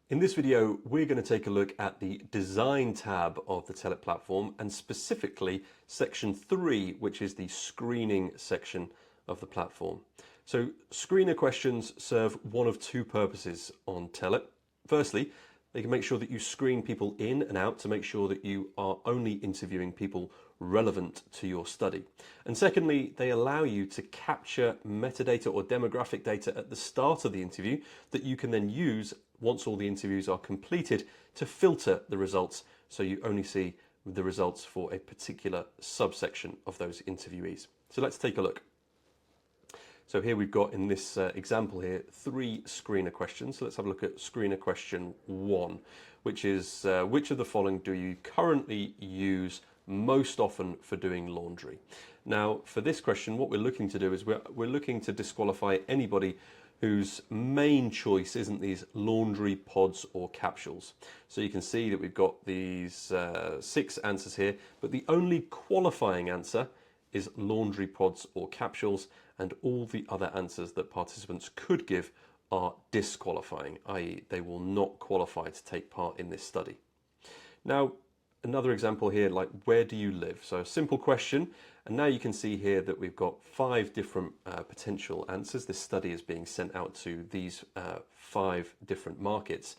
In this video, we're going to take a look at the Design tab of the Tellet platform, and specifically section 3, which is the screening section of the platform. So screener questions serve one of two purposes on Tellet. Firstly, they can make sure that you screen people in and out to make sure that you are only interviewing people relevant to your study. And secondly, they allow you to capture metadata or demographic data at the start of the interview that you can then use once all the interviews are completed to filter the results, so you only see the results for a particular subsection of those interviewees. So let's take a look. So here we've got in this example here 3 screener questions. So let's have a look at screener question 1, which is which of the following do you currently use most often for doing laundry? Now for this question, what we're looking to do is we're looking to disqualify anybody whose main choice isn't these laundry pods or capsules. So you can see that we've got these 6 answers here, but the only qualifying answer is laundry pods or capsules, and all the other answers that participants could give are disqualifying, i.e. they will not qualify to take part in this study. Now, another example here, like where do you live? So a simple question, and now you can see here that we've got 5 different potential answers. This study is being sent out to these 5 different markets.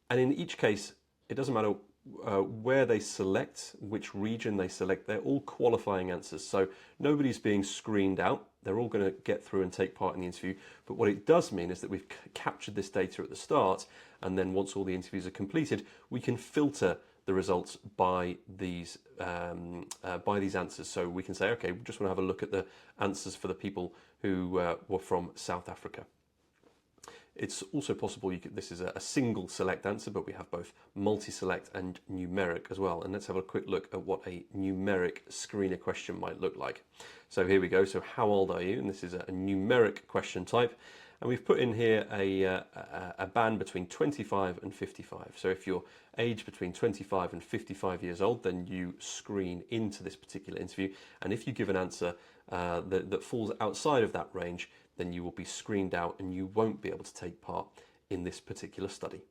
And in each case, it doesn't matter where they select, which region they select, they're all qualifying answers. So nobody's being screened out. They're all going to get through and take part in the interview. But what it does mean is that we've captured this data at the start, and then once all the interviews are completed, we can filter the results by these answers. So we can say, okay, we just want to have a look at the answers for the people who were from South Africa. It's also possible this is a single select answer, but we have both multi-select and numeric as well. And let's have a quick look at what a numeric screener question might look like. So here we go. So how old are you? And this is a numeric question type. And we've put in here a band between 25 and 55. So if you're aged between 25 and 55 years old, then you screen into this particular interview. And if you give an answer that falls outside of that range, then you will be screened out and you won't be able to take part in this particular study.